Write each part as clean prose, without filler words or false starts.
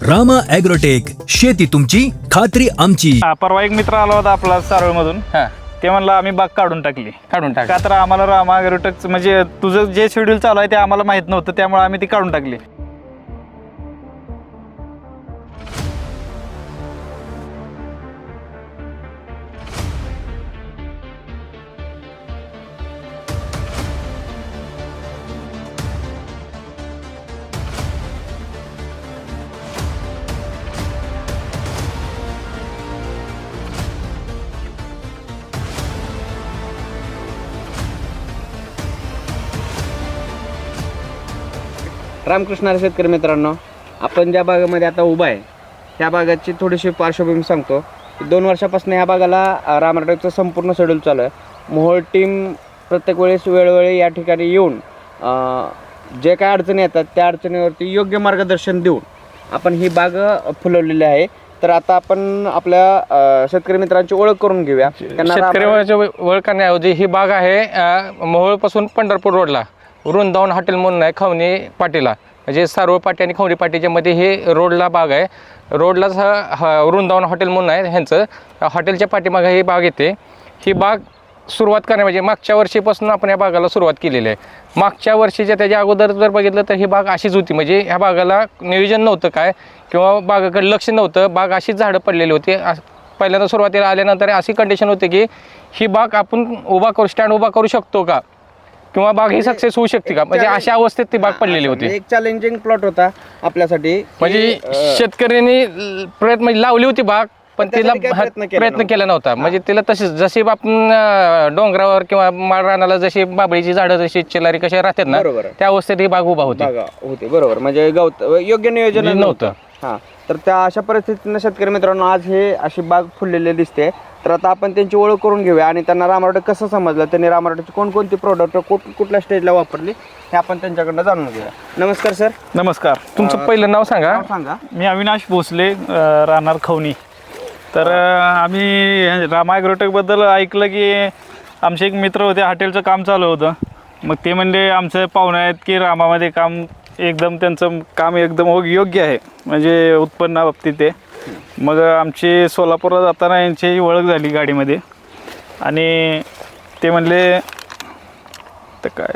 Rama agrotech, शेती तुमची खात्री आमची. परवा एक मित्र आला होता आपला सारोळमधून. ते म्हणलं आम्ही बाग काढून टाकली. का तर आम्हाला रामा ॲग्रोटेक म्हणजे तुझं जे शेड्यूल चालू आहे ते आम्हाला माहित नव्हतं, त्यामुळे आम्ही ती काढून टाकली. रामकृष्ण शेतकरी मित्रांनो, आपण ज्या बागेमध्ये आता उभा आहे त्या बागाची थोडीशी पार्श्वभूमी सांगतो. 2 वर्षापासून ह्या बागाला रामा ॲग्रोटेकचं संपूर्ण शेड्यूल चालू आहे. मोहोळ टीम प्रत्येक वेळेस वेळोवेळी या ठिकाणी येऊन जे काय अडचणी येतात त्या अडचणीवरती योग्य मार्गदर्शन देऊन आपण ही बाग फुलवलेली आहे. तर आता आपण आपल्या शेतकरी मित्रांची ओळख करून घेऊया. शेतकरी ओळख करण्याऐवजी ही बाग आहे मोहोळपासून पंढरपूर रोडला वृंदावन हॉटेल म्हणून आहे, खवणी पाटीला, म्हणजे सारोळ पाटी आणि खवणी पाटीच्या मध्ये हे रोडला बाग आहे. रोडलाच वृंदावन हॉटेल म्हणून आहे ह्यांचं. हॉटेलच्या पाठीमागे ही बाग येते. ही बाग सुरुवात करण्या म्हणजे मागच्या वर्षीपासून आपण या बागाला सुरुवात केलेली आहे. मागच्या वर्षीच्या त्याच्या अगोदर जर बघितलं तर ही बाग अशीच होती, म्हणजे ह्या बागाला नियोजन नव्हतं काय किंवा बागाकडे लक्ष नव्हतं. बाग अशीच झाडं पडलेली होती. पहिल्यांदा सुरुवातीला आल्यानंतर अशी कंडिशन होती की ही बाग आपण स्टँड उभा करू शकतो का किंवा बाग ही सक्सेस होऊ शकते का, म्हणजे अशा अवस्थेत ती बाग पडलेली होती. एक चॅलेंजिंग प्लॉट होता आपल्यासाठी. म्हणजे शेतकऱ्यांनी प्रयत्न म्हणजे लावली होती बाग, पण तिला प्रयत्न केला नव्हता. म्हणजे तिला तशीच जशी आपण डोंगरावर किंवा माळ रानाला जशी बाबळीची झाडं जशी चिलारी कशा राहतात ना, त्या अवस्थेत ही बाग उभा होती. बरोबर, म्हणजे योग्य नियोजन नव्हतं. हां, तर त्या अशा परिस्थितीनं शेतकरी मित्रांनो आज हे अशी बाग फुललेली दिसते. तर आता आपण त्यांची ओळख करून घेऊया आणि त्यांना रामा ॲग्रोटेक कसं समजलं, त्यांनी रामा ॲग्रोटेकची कोणकोणती प्रोडक्ट कुठल्या स्टेजला वापरली हे आपण त्यांच्याकडनं जाणून घेऊया. नमस्कार सर. नमस्कार. तुमचं पहिलं नाव सांगा. मी अविनाश भोसले, राहणार खवणी. तर आम्ही रामा ॲग्रोटेकबद्दल ऐकलं की आमचे एक मित्र होते, हॉटेलचं काम चालू होतं. मग ते म्हणले आमचं पाहुणे आहेत की रामामध्ये काम एकदम त्यांचं काम एकदम योग्य आहे, म्हणजे उत्पन्नाबाबतीत ते. मग आमची सोलापूरला जाताना यांची ओळख झाली गाडीमध्ये आणि ते म्हणले तर काय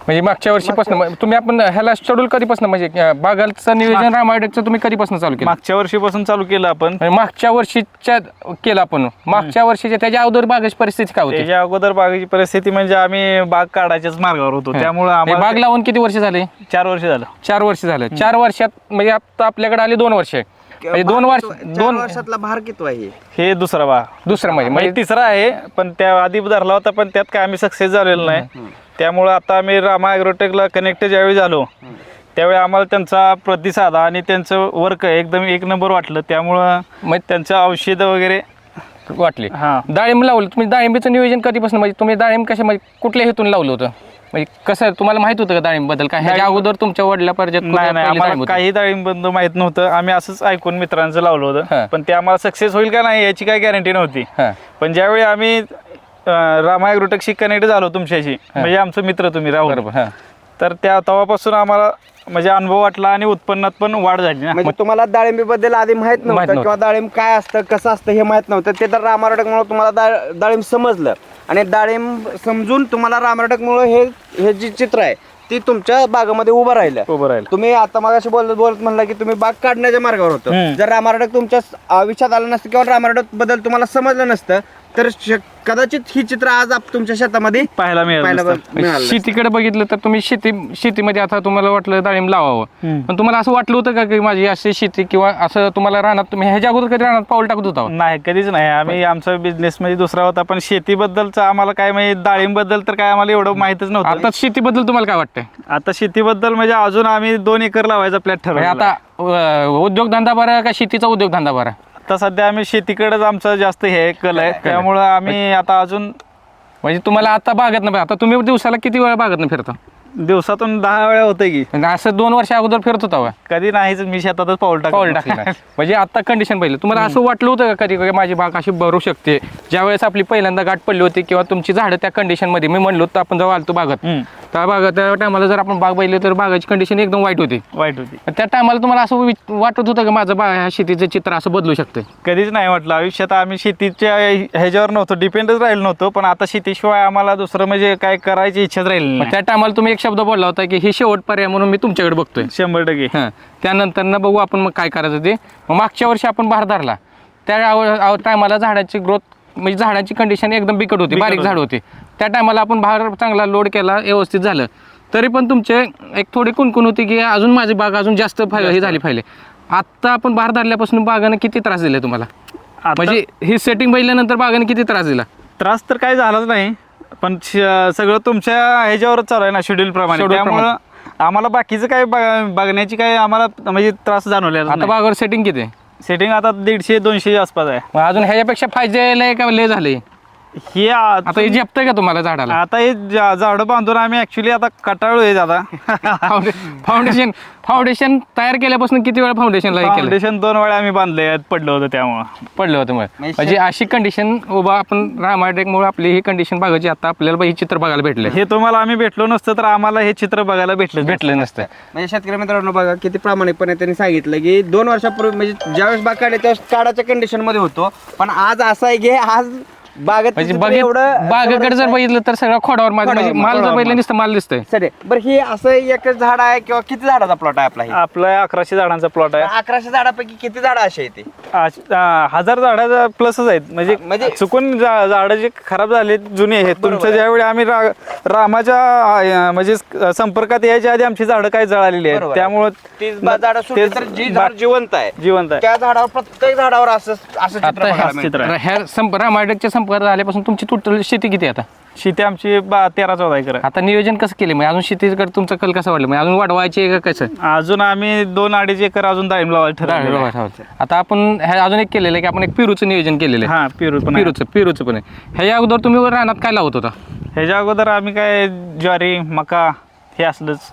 म्हणजे मागच्या वर्षीपासून तुम्ही आपण ह्याला शेड्यूल कधीपासून म्हणजे बागाचं नियोजन रामा ॲग्रोटेकचं तुम्ही कधीपासून चालू केलं? मागच्या वर्षीपासून चालू केलं आपण. मागच्या वर्षीच्या केलं आपण. मागच्या वर्षीच्या त्याच्या अगोदर बागाची परिस्थिती काय होती? त्याच्या अगोदर बागेची परिस्थिती म्हणजे आम्ही बाग काढायच्याच मार्गावर होतो, त्यामुळे आम्हाला बाग लावून किती वर्ष झाले? 4 वर्ष झालं. 4 वर्ष झालं. 4 वर्षात म्हणजे आता आपल्याकडे आले 2 वर्ष. म्हणजे 2 वर्षातला भार किती आहे? हे दुसरा बाग. दुसरं म्हणजे तिसरा आहे, पण त्या आधी धरला होता पण त्यात काय आम्ही सक्सेस झालेलो नाही. त्यामुळे आता आम्ही रामा ॲग्रोटेकला कनेक्ट ज्यावेळी झालो त्यावेळी आम्हाला त्यांचा प्रतिसाद आणि त्यांचं वर्क एकदम एक नंबर वाटलं. त्यामुळं मग त्यांचं औषध वगैरे वाटले. डाळिंब लावलं तुम्ही. डाळिंबीचं नियोजन कधीपासून म्हणजे तुम्ही डाळिंब कशा म्हणजे कुठल्या हेतून लावलं होतं, म्हणजे कसं तुम्हाला माहित होतं का डाळिंबबद्दल काय? ह्याच्या अगोदर तुमच्या वडिला नाही आम्हाला काही डाळिंब माहित नव्हतं. आम्ही असंच ऐकून मित्रांचं लावलं होतं, पण ते आम्हाला सक्सेस होईल का नाही याची काही गॅरंटी नव्हती. पण ज्यावेळी आम्ही रामा ॲग्रोटेकशी कनेक्ट झालो तुमच्याशी, म्हणजे आमचं मित्र तुम्ही राहुल, तर त्या तेव्हापासून आम्हाला म्हणजे अनुभव वाटला आणि उत्पन्नात पण वाढ झाली ना. म्हणजे तुम्हाला डाळिंबीबद्दल आधी माहित नव्हतं किंवा डाळिंब काय असतं कसं असतं हे माहित नव्हतं. ते तर रामा ॲग्रोटेकमुळे तुम्हाला डाळिंब समजलं आणि डाळिंब समजून तुम्हाला रामा ॲग्रोटेकमुळे हे जे चित्र आहे ती तुमच्या बागामध्ये उभं राहिलं. तुम्ही आता मागाशी बोलत म्हणला की तुम्ही बाग काढण्याच्या मार्गावर होतो. जर रामा ॲग्रोटेक तुमच्या आयुष्यात आलं नसतं किंवा रामा ॲग्रोटेक बद्दल तुम्हाला समजलं नसतं तर कदाचित ही चित्र आज तुमच्या शेतामध्ये पाहायला मिळालं. शेतीकडे बघितलं तर तुम्ही शेतीमध्ये आता तुम्हाला वाटलं डाळिंब लावावं, पण तुम्हाला असं वाटलं होतं का की माझी अशी शेती किंवा असं तुम्हाला रानात तुम्ही ह्याच्या अगोदर कधी रानात पाऊल टाकत होता? नाही, कधीच नाही. आम्ही आमचा बिझनेस म्हणजे दुसरा होता, पण शेतीबद्दलचं आम्हाला काय म्हणजे डाळिंबबद्दल तर काय आम्हाला एवढं माहितच नव्हतं. आता शेतीबद्दल तुम्हाला काय वाटतंय? आता शेतीबद्दल म्हणजे अजून आम्ही 2 एकर लावायचा प्लॅट ठरवला. आता उद्योगधंदा बरा का शेतीचा उद्योगधंदा बरा? आता सध्या आम्ही शेतीकडेच आमचं जास्त हे कल आहे, त्यामुळं आम्ही आता अजून म्हणजे तुम्हाला आता बागेत नाही. आता तुम्ही दिवसाला किती वेळा बागेत फिरता? दिवसातून 10 वेळा होतं की. असं 2 वर्ष अगोदर फिरत होता? कधी नाहीच, मी शेतातच पाऊल टाकलं. म्हणजे आता कंडिशन पाहिलं तुम्हाला असं वाटलं होतं का कधी माझी बाग अशी भरू शकते? ज्यावेळेस आपली पहिल्यांदा गाठ पडली होती किंवा तुमची झाडं त्या कंडिशनमध्ये मी म्हणलो होतं आपण जेव्हा आलतो बागात त्या टायमाला जर आपण बाग बघितली तर बागाची कंडिशन एकदम वाईट होती. त्या टायमाला तुम्हाला असं वाटत होतं की माझं ह्या शेतीचं चित्र असं बदलू शकतं? कधीच नाही वाटलं. आयुष्यात आम्ही शेतीच्या ह्याच्यावर नव्हतो, डिपेंडच राहिलो नव्हतो, पण आता शेतीशिवाय आम्हाला दुसरं म्हणजे काय करायची इच्छाच राहिली नाही. त्या टायमाला तुम्ही एक शब्द बोलला होता की हे शेवट पर्याय म्हणून मी तुमच्याकडे बघतोय. 100%. हां, त्यानंतर ना बघू आपण मग काय करायचं ते. मग मागच्या वर्षी आपण भार धरला, त्या टायमाला झाडाची ग्रोथ म्हणजे झाडाची कंडिशन एकदम बिकट होती, बारीक झाड होते. त्या टायमाला आपण भार चांगला लोड केला, व्यवस्थित झालं, तरी पण तुमचे एक थोडी कुणकुण होती की अजून माझी बाग अजून जास्त हे झाली पाहिजे. आत्ता आपण भार धरल्यापासून बागानं किती त्रास दिले तुम्हाला? म्हणजे ही सेटिंग बघितल्यानंतर बागानं किती त्रास दिला? त्रास तर काही झालाच नाही, पण सगळं तुमच्या ह्याच्यावरच चालू आहे ना, शेड्यूल प्रमाणे. त्यामुळं आम्हाला बाकीचं काय बघण्याची काय आम्हाला म्हणजे त्रास जाणवलेला. आता बागावर सेटिंग किती आहे? सेटिंग आता 150-200 आसपास आहे. मग अजून ह्याच्यापेक्षा फायदे का लय झाले? हे आता हे झेपतंय का तुम्हाला झाडाला? आता हे झाडं बांधून आम्ही ऍक्च्युली आता कटाळलो आहे आता. फाउंडेशन तयार केल्यापासून किती वेळा फाउंडेशनला फाउंडेशन 2 वेळा आम्ही बांधले, पडलं होतं त्यामुळं. पडलं होतं म्हणजे अशी कंडिशन उभा आपण रामायटेकमुळे आपली ही कंडिशन बघायची. आता आपल्याला ही चित्र बघायला भेटलं. हे तुम्हाला आम्ही भेटलो नसतं तर आम्हाला हे चित्र बघायला भेटलं नसतं. म्हणजे शेतकरी मित्रांनो बघा किती प्रामाणिकपणे त्यांनी सांगितलं की 2 वर्षापूर्वी म्हणजे ज्यावेळेस बाग काढली त्यावेळेस काढाच्या कंडिशन मध्ये होतो, पण आज असं आहे की आज बागेत म्हणजे बागेकडे जर बघितलं तर सगळं खोडावर म्हणजे माल जर बघितलं नुसतं माल दिसतंय. सर बरं हे असं एकच झाड आहे किंवा किती झाडाचा प्लॉट आहे आपला? आपला 1100 झाडांचा प्लॉट आहे. 1100 झाडापैकी किती झाडं अशी आहेत? 1000 झाडाचा प्लसच आहेत. म्हणजे चुकून झाडं जे खराब झाले जुने आहेत. तुमच्या ज्यावेळी आम्ही रामाच्या म्हणजे संपर्कात यायच्या आधी आमची झाडं काय जळालेली आहेत, त्यामुळे जी झाड जिवंत आहे त्या झाडावर प्रत्येक झाडावर असं चित्र आहे. रामायटेकच्या संपर्कात आल्यापासून तुमची टोटल शेती किती आहे आता? शेती आमची 13-14 एकर आहे. आता नियोजन कसं केलं मग? अजून शेतीकडे तुमचा कल कसा वाटला? म्हणजे अजून वाढवायचे का कसं? अजून आम्ही 2-2.5 एकर अजून डाळिंब लावायला ठरवलं. आता आपण अजून एक केलेलं आहे की आपण एक पेरूचं नियोजन केलेलं आहे. हा, पेरूचं पण आहे. ह्याच्या अगोदर तुम्ही रानात काय लावत होता? ह्याच्या अगोदर आम्ही काय ज्वारी, मका हे असलंच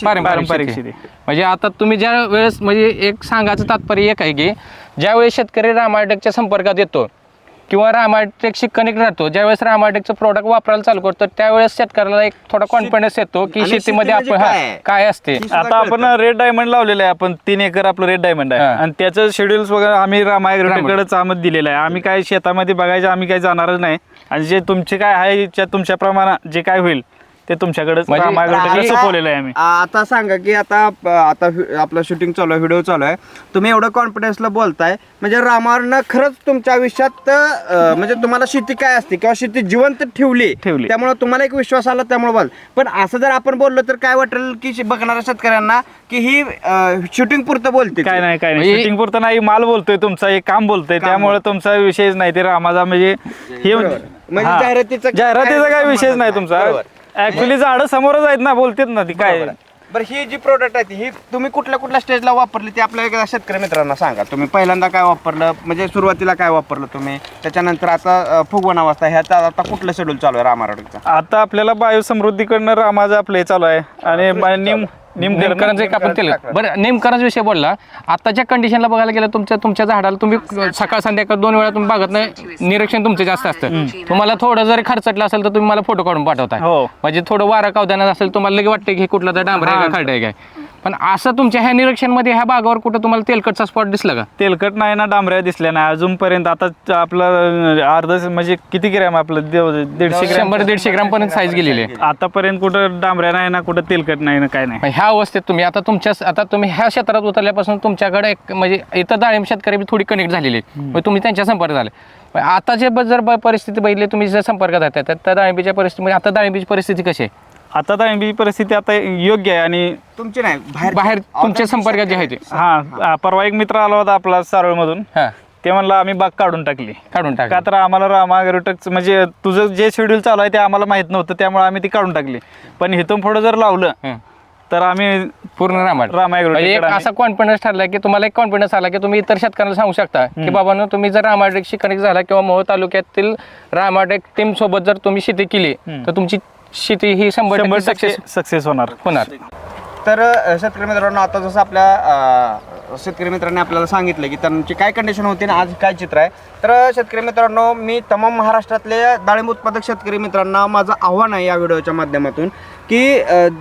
पारंपरिक शेती. म्हणजे आता तुम्ही ज्या वेळेस म्हणजे एक सांगायचं तात्पर्य एक आहे की ज्यावेळेस शेतकरी रामायटेकच्या संपर्कात येतो किंवा रामायटेकशी कनेक्ट राहतो, ज्यावेळेस रामायटेकचं प्रोडक्ट वापरायला चालू करतो त्यावेळेस शेतकऱ्याला एक थोडा कॉन्फिडन्स येतो की शेतीमध्ये आपण काय असते. आता आपण रेड डायमंड लावलेलं आहे. आपण 3 एकर आपलं रेड डायमंड आहे आणि त्याचं शेड्यूल्स वगैरे आम्ही रामायग्रोटेककडेच आम्हाला दिलेलं आहे. आम्ही काय शेतामध्ये बघायचं आम्ही काही जाणारच नाही, आणि जे तुमचे काय आहे तुमच्या प्रमाणात जे काय होईल ते तुमच्याकडे सोपवलेलं आहे आम्ही. आता सांगा की आता आपलं शूटिंग चालू आहे, व्हिडिओ चालू आहे, तुम्ही एवढं कॉन्फिडन्सला बोलताय म्हणजे रामानं खरंच तुमच्या आयुष्यात म्हणजे तुम्हाला शेती काय असते किंवा शेती जिवंत ठेवली त्यामुळे तुम्हाला एक विश्वास आला त्यामुळे बोल. पण असं जर आपण बोललो तर काय वाटेल की बघणाऱ्या शेतकऱ्यांना की ही शूटिंग पुरतं बोलते? काय नाही शूटिंग पुरतं नाही, माल बोलतोय तुमचा, एक काम बोलतोय, त्यामुळे तुमचा विषयच नाही ते रामाचा. म्हणजे हे जाहिरातीचा काय विषयच नाही तुमचा. ऍक्च्युली झाडं समोरच आहेत ना, बोलतेत ना ती काय. बरं ही जी प्रोडक्ट आहे ही तुम्ही कुठल्या स्टेजला वापरली ते आपल्या एखाद्या शेतकरी मित्रांना सांगा. तुम्ही पहिल्यांदा काय वापरलं, म्हणजे सुरुवातीला काय वापरलं तुम्ही, त्याच्यानंतर आता फुगवण अवस्था ह्याचा आता कुठलं शेड्यूल चालू आहे रामारोटेकचा? आता आपल्याला बायोसमृद्धीकडनं रामाचं आपलं चालू आहे आणि नेमकरांचं एक आपण केलं. बरं, नेमकरांचा विषय बोलला. आताच्या कंडिशनला बघायला गेलं तुमच्या झाडाला तुम्ही सकाळ संध्याकाळ 2 वेळा तुम्ही बघत नाही, निरीक्षण तुमचं जास्त असतं. तुम्हाला थोडं जरी खर्चटलं असेल तर तुम्ही मला फोटो काढून पाठवताय. म्हणजे थोडं वारा कावदाना असेल तुम्हाला लगे वाटतं की कुठला तर डांबरा आहे का खड्डा आहे काय. पण असं तुमच्या ह्या निरीक्षणमध्ये ह्या बागावर कुठं तुम्हाला तेलकटचा स्पॉट दिसला का? तेलकट नाही ना, डांबऱ्या दिसल्या नाही अजूनपर्यंत. आता आपलं अर्ध म्हणजे किती ग्रॅम आपलं 100-150 ग्रॅम पर्यंत साईज गेलेली आहे. आतापर्यंत कुठं डांबऱ्या नाही ना, कुठं तेलकट नाही ना, काय नाही. ह्या अवस्थेत तुम्ही आता तुम्ही ह्या क्षेत्रात उतरल्यापासून तुमच्याकडे एक म्हणजे इथं डाळिंब शेतकरी थोडी कनेक्ट झालेली आहे, तुम्ही त्यांच्या संपर्कात आले. आता जे जर परिस्थिती बघितली तुम्ही जर संपर्कात येतात त्या डाळिंबीच्या परिस्थितीमध्ये आता डाळिंबीची परिस्थिती कशी आहे? आता डाळिंबीची परिस्थिती आता योग्य आहे. आणि तुमची नाही बाहेर तुमच्या संपर्कात जे आहे ते. परवा एक मित्र आला होता आपला सारोळमधून, ते म्हणलं आम्ही बाग काढून टाकली. का तर आम्हाला रामायग्रोटेक म्हणजे तुझं जे शेड्यूल चालू आहे ते आम्हाला माहित नव्हतं, त्यामुळे आम्ही ती काढून टाकली. पण इथून पुढे जर लावलं तर आम्ही पूर्ण रामायग्रोटेक असा कॉन्फिडन्स ठरला की तुम्हाला एक कॉन्फिडन्स आला की तुम्ही इतर शेतकऱ्यांना सांगू शकता की बाबांनो तुम्ही जर रामायटेकशी कनेक्ट झाला किंवा मोहोळ तालुक्यातील रामायटेक टीम सोबत जर तुम्ही शेती केली तर तुमची शेती ही 100% सक्सेस होणार. तर शेतकरी मित्रांनो, आता जसं आपल्या शेतकरी मित्रांनी आपल्याला सांगितलं की त्यांची काय कंडिशन होती आणि आज काय चित्र आहे. तर शेतकरी मित्रांनो, मी तमाम महाराष्ट्रातले डाळिंब उत्पादक शेतकरी मित्रांना माझं आव्हान आहे या व्हिडिओच्या माध्यमातून की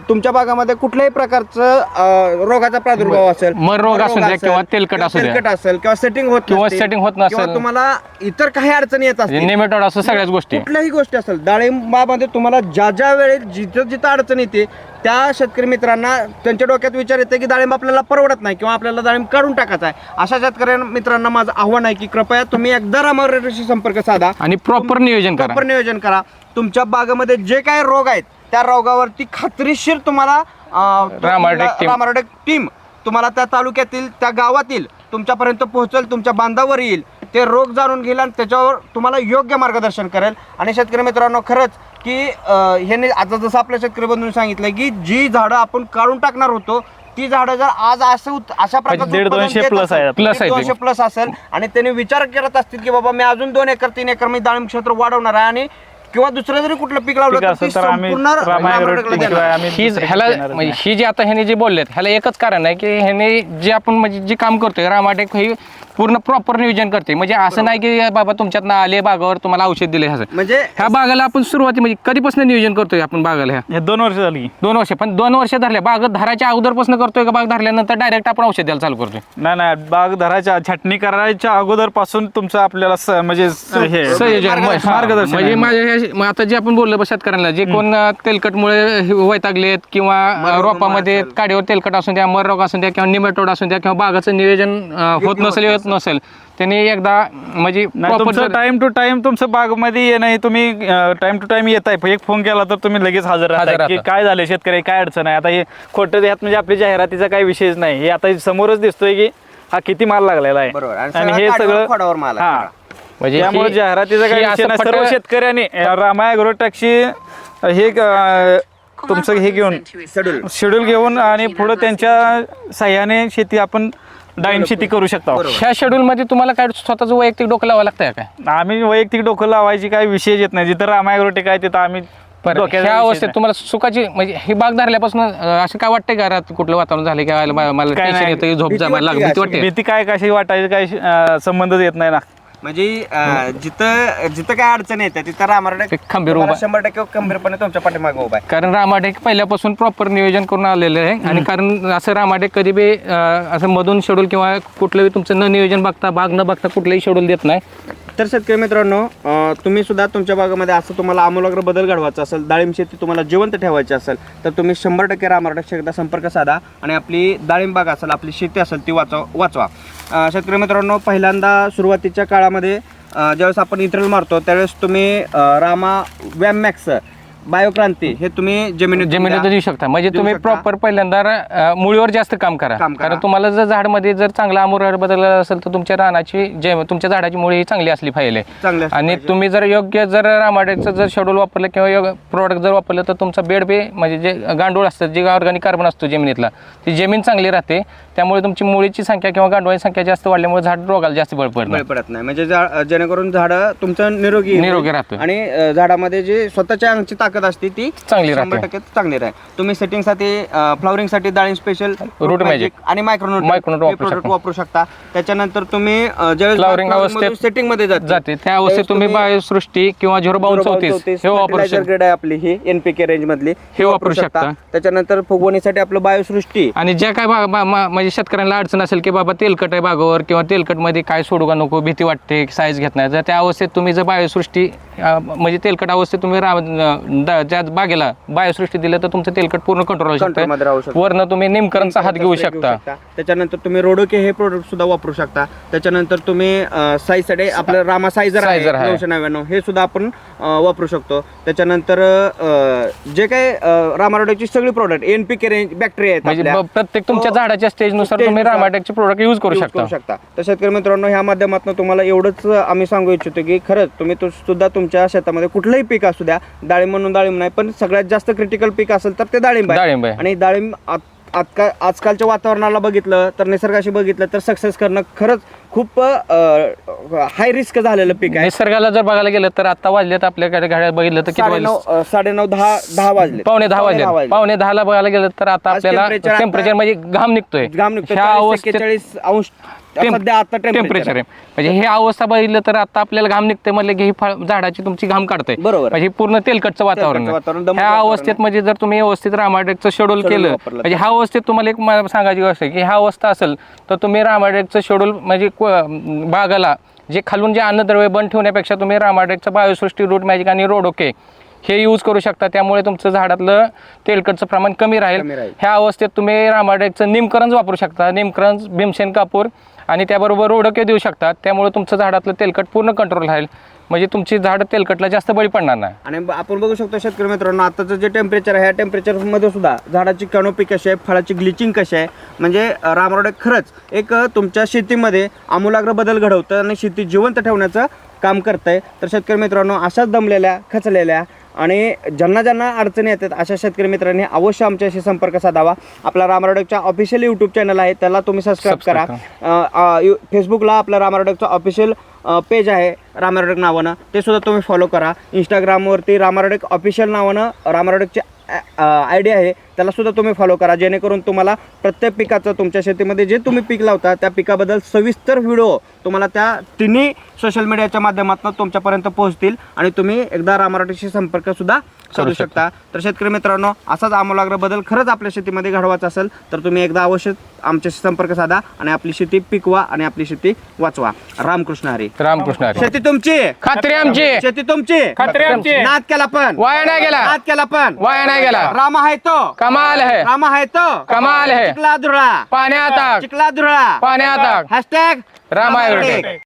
तुमच्या बागामध्ये कुठल्याही प्रकारचं रोगाचा प्रादुर्भाव असेल, मर रोग असू द्या किंवा तेलकट असू द्या असेल किंवा सेटिंग होत किंवा नसतील, setting होत किंवा नसेल, तुम्हाला इतर काही अडचणी येत असतील, नेमॅटोड असं सगळ्याच गोष्टी कुठल्याही गोष्टी असेल, डाळिंबामध्ये तुम्हाला ज्या ज्या वेळेस जिथं जिथं अडचण येते त्या शेतकरी मित्रांना त्यांच्या डोक्यात विचार येते की डाळिंब आपल्याला परवडत नाही किंवा आपल्याला डाळिंब काढून टाकायचा आहे, अशा शेतकरी मित्रांना माझं आव्हान आहे की कृपया तुम्ही एकदा रामारोटेकशी संपर्क साधा आणि प्रॉपर नियोजन करा. प्रॉपर नियोजन करा. तुमच्या बागेमध्ये जे काही रोग आहेत त्या रोगावरती खात्रीशीर तुम्हाला रामारोटेक रामारोटेक टीम तुम्हाला त्या तालुक्यातील त्या गावातील तुमच्यापर्यंत पोहोचेल, तुमच्या बांधावर येईल, ते रोग जाणून घेईल आणि त्याच्यावर तुम्हाला योग्य मार्गदर्शन करेल. आणि शेतकरी मित्रांनो खरंच की ह्यांनी आता जसं आपल्या शेतकरी बंधूंनी सांगितलं की जी झाडं आपण काढून टाकणार होतो ती झाडं जर आज अशा प्रकारचं 150-200 plus आहे. Plus आहे ते. 200 प्लस असेल आणि त्यांनी विचार करत असतील की बाबा मी अजून 2 एकर 3 एकर मी डाळिंब क्षेत्र वाढवणार आहे आणि किंवा दुसरं जरी कुठलं पीक लावलं पीक तर असेल ती तर आम्ही संपूर्ण रामा रामारोटेकला ॲग्रोटेक देणार. शिवाय आम्ही ही दुसऱ्या ह्याला देणारच म्हणजे नाही. ही जी आता ह्याने जे बोललेत ह्याला एकच कारण आहे की ह्याने जे आपण म्हणजे जे काम करतोय रामाटेक ही पूर्ण प्रॉपर नियोजन करते. म्हणजे असं नाही की बाबा तुमच्यात आले बागावर तुम्हाला औषध दिले ह्याचं. म्हणजे ह्या बागाला आपण सुरुवाती म्हणजे कधीपासून नियोजन करतोय आपण बागाला ह्या हे 2 वर्ष झाली. 2 वर्ष, पण 2 वर्ष धरल्या बाग धराच्या अगोदरपासून करतोय का बाग धरल्यानंतर डायरेक्ट आपण औषध द्यायला चालू करतोय? नाही बाग धराच्या छाटणी करायच्या अगोदर पासून तुमचं आपल्याला म्हणजे हे संयोजन मार्गदर्शन म्हणजे आहे. माझ्या आता जे आपण बोललो शेतकऱ्यांना जे कोण तेलकटमुळे वैतागलेत किंवा रोपामध्ये काडीवर तेलकट असून द्या, मर रोग असून द्या किंवा निमेटोड असून द्या किंवा बागाचं नियोजन होत नसेल त्यांनी एकदा म्हणजे तुमचं टाइम टू टाइम तुमचं बागमध्ये ये नाही, तुम्ही टाइम टू टाइम येत आहे, एक फोन केला तर तुम्ही लगेच हजर राहता की काय झालं शेतकरी काय अडचण आहे. आता हे खोटं ह्यात म्हणजे आपली जाहिरातीचा काही विषयच नाही, हे आता समोरच दिसतोय की हा किती माल लागलेला आहे बरोबर. आणि आणि सगळं हे काडीवर सगळं खोडावर माल आहे. हा म्हणजे त्यामुळे जाहिरातीचा काही विषय नाही. सर्व शेतकऱ्यांनी रामा ॲग्रोटेकची हे तुमचं हे घेऊन शेड्यूल घेऊन आणि पुढे त्यांच्या साह्याने शेती आपण डाळिंब शेती करू शकतो. ह्या शेड्यूल मध्ये तुम्हाला काय स्वतःच वैयक्तिक डोकं लावावं लागतंय काय? आम्ही वैयक्तिक डोकं लावायची काही विषय येत नाही. जिथं रामा ॲग्रोटेक आहे तिथं आम्ही डोक्याचा ह्या विषय अवस्थेत नाही. तुम्हाला सुखाची म्हणजे ही बाग धरल्यापासून असं काय वाटतंय का रात कुठलं वातावरण झालं की मला काय टेन्शन नाही. येतं, झोप भीती जायला वाटते भीती का? वाटते? भीती काय कशी वाटायची काही संबंधच येत नाही ना. म्हणजे जिथं काय अडचण येते तिथं रामारोटेक एक खंबीर उभा. 100% खंबीरपणे तुमच्या पाठीमागे उभा आहे. कारण रामाटेक पहिल्यापासून प्रॉपर नियोजन करून आलेलं आहे आणि कारण असं रामाटेक कधी बी असं मधून शेड्यूल किंवा कुठलंही तुमचं न नियोजन बघता बाग न बघता कुठलंही शेड्यूल देत नाही. तर शेतकरी मित्रांनो तुम्ही सुद्धा तुमच्या बागेमध्ये असं तुम्हाला आमूलाग्र बदल घडवायचा असेल, डाळिंब शेती तुम्हाला जिवंत ठेवायची असेल तर तुम्ही 100% रामारोटेकशी एकदा संपर्क साधा आणि आपली डाळिंब बाग असेल, आपली शेती असेल ती वाचवा. शेतकरी मित्रांनो सुरुवातीच्या सुरुवातीच्या काळामध्ये ज्यावेळेस आपण इथ्रेल मारतो त्यावेळेस तुम्ही रामा वॅममॅक्स बायोक्रांती हे तुम्ही जमिनीत देऊ शकता. म्हणजे तुम्ही प्रॉपर पहिल्यांदा मुळीवर जास्त काम करा. कारण तुम्हाला जर झाडमध्ये जर चांगला आमुर बदलला असेल तर तुमच्या रानाची तुमच्या झाडाची मुळी चांगली असली पाहिजे. आणि तुम्ही जर योग्य जर रामाटेकचं जर शेड्यूल वापरलं किंवा प्रोडक्ट जर वापरलं तर तुमचा बेड बी म्हणजे जे गांडूळ असतं, जे ऑर्गॅनिक कार्बन असतो जमिनीतला, ती जमीन चांगली राहते. त्यामुळे तुमची मुळीची संख्या किंवा गांडुळाची संख्या जास्त वाढल्यामुळे झाड रोगाला जास्त बळ पडत नाही. म्हणजे जेणेकरून झाडं तुमचं निरोगी राहतं आणि झाडामध्ये जे स्वतःच्या अंगची ताकद असते ती चांगली 100% चांगली राहील. तुम्ही सेटिंगसाठी फ्लॉवरिंगसाठी डाळिंब स्पेशल रूट मॅजिक आणि मायक्रोनोट वापरू शकता. त्याच्यानंतर तुम्ही फ्लॉवरिंग अवस्थेत सेटिंग मध्ये जाते त्या अवस्थेत तुम्ही बायोसृष्टी किंवा 05234 हे वापरू शकता. ग्रेड आहे आपली ही NPK रेंज मधली हे वापरू शकता. त्याच्यानंतर फुगवणीसाठी आपलं बायोसृष्टी आणि ज्या काय म्हणजे शेतकऱ्यांना अडचण असेल की बाबा तेलकट आहे बागावर किंवा तेलकट मध्ये काय सोडू का नको, भीती वाटते, साईज घेत नाही, तर त्या अवस्थेत तुम्ही जर बायोसृष्टी म्हणजे तेलकट अवस्थेत तुम्ही ज्या बागेला बायोसृष्टी दिलं तर तुमचं तेलकट पूर्ण कंट्रोल होऊ शकतं. वरनं तुम्ही निमकरणचा हात घेऊ शकता. त्याच्यानंतर तुम्ही रोडोके हे प्रोडक्ट सुद्धा वापरू शकता. त्याच्यानंतर तुम्ही साईज साठी आपलं रामा सायझर आहे 999 हे सुद्धा आपण वापरू शकतो. त्याच्यानंतर जे काही रामारोटेकची सगळी प्रोडक्ट NPK रेंज बॅक्टेरिया आहेत म्हणजे प्रत्येक तुमच्या झाडाच्या स्टेजनुसार तुम्ही रामाटेकचे प्रोडक्ट यूज करू शकता. तर शेतकरी मित्रांनो ह्या माध्यमातून तुम्हाला एवढंच आम्ही सांगू इच्छितो की खरंच तुम्ही सुद्धा तुमच्या शेतामध्ये कुठलंही पीक असू द्या, डाळिंब म्हणून डाळिंब नाही पण सगळ्यात जास्त क्रिटिकल पीक असेल तर ते डाळिंब आहे. आणि डाळिंब आजकालच्या वातावरणाला बघितलं तर निसर्गाशी बघितलं तर सक्सेस करणं खरंच खूप हाय रिस्क झालेलं पीक आहे. निसर्गाला जर बघायला गेलं तर आता वाजलेत आपल्याकडे घड्याळ बघितलं तर किती वाजले? 9:30 10 वाजले, पावणे 10 वाजले. पावणे 10ला बघायला गेलं तर आता आज आपल्याला temperature टेम्परेचर म्हणजे घाम निघतोय. घाम निघतो ह्या 40, अवस्थेत 41 अंश सध्या आता टेम्परेचर आहे. म्हणजे हे अवस्था बघितलं तर आता आपल्याला घाम निघते म्हणलं की ही झाडाची तुमची घाम काढते. बरोबर. म्हणजे पूर्ण तेलकटचं वातावरण तेलकटचं वातावरण, आहे. दमट ह्या वातावरण अवस्थेत म्हणजे जर तुम्ही व्यवस्थित रामाडेकचं शेड्यूल केलं वापरलं म्हणजे ह्या अवस्थेत तुम्हाला एक मला सांगायची गोष्ट आहे की ह्या अवस्था असेल तर तुम्ही रामाडेकचं शेड्यूल म्हणजे बागाला जे खालून जे अन्नद्रव्य बंद ठेवण्यापेक्षा तुम्ही रामाडेकचं बायोसृष्टी रूट मॅजिक आणि रोडोके हे यूज करू शकता. त्यामुळे तुमचं झाडातलं तेलकटचं प्रमाण कमी राहील. ह्या अवस्थेत तुम्ही रामाडेकचं निमकरंज वापरू शकता. निमकरंज, भीमसेन कापूर आणि त्याबरोबर रोडोके देऊ शकता. त्यामुळे तुमचं झाडातलं तेलकट पूर्ण कंट्रोल राहील. म्हणजे तुमची झाड तेलकटला जास्त बळी पडणार नाही. आणि आपण बघू शकतो शेतकरी मित्रांनो, आताचं जे टेम्परेचर आहे ह्या टेम्परेचरमध्ये सुद्धा झाडाची कॅनोपी कशी आहे, फळाची ग्लिचिंग कशी आहे, म्हणजे रामरोडेक खरंच एक तुमच्या शेतीमध्ये आमूलाग्र बदल घडवतं आणि शेती जिवंत ठेवण्याचं काम करतंय. तर शेतकरी मित्रांनो, अशाच दमलेल्या, खचलेल्या आणि ज्यांना ज्यांना अडचणी येतात अशा शेतकरी मित्रांनी अवश्य आमच्याशी संपर्क साधावा. आपला रामरोडेकच्या ऑफिशियल यूट्यूब चॅनल आहे, त्याला तुम्ही सबस्क्राईब करा. फेसबुकला आपलं रामरोडेकचं ऑफिशियल पेज आहे रामरोडेक नावानं, ते सुद्धा तुम्ही फॉलो करा. इंस्टाग्रामवरती रामरोडेक ऑफिशियल नावानं रामरोडेकचे आयडी आहे, त्याला सुद्धा तुम्ही फॉलो करा, जेणेकरून तुम्हाला प्रत्येक पिकाचं तुमच्या शेतीमध्ये जे तुम्ही पीक लावता त्या पिकाबद्दल सविस्तर व्हिडिओ तुम्हाला त्या तिन्ही सोशल मीडियाच्या माध्यमातून तुमच्यापर्यंत पोहोचतील आणि तुम्ही एकदा रामरोडेकशी संपर्क सुद्धा करू शकता. तर शेतकरी मित्रांनो, असाच आमूलाग्र बदल खरंच आपल्या शेतीमध्ये घडवायचा असेल तर तुम्ही एकदा अवश्य आमच्याशी संपर्क साधा आणि आपली शेती पिकवा आणि आपली शेती वाचवा. रामकृष्ण हरी. रामकृष्ण हरी. शेती तुमची, खात्री आमची, शेती तुमची, खात्री आमची. नाद केला पण वाया नाही गेला, नाद केला पण वाया नाही गेला. राम आहे तो, कमाल है, राम आहे तो, कमाल है. चिखला धुळा, पाण्यात चिखला धुळा, पाण्यात हॅशटॅग रामायण.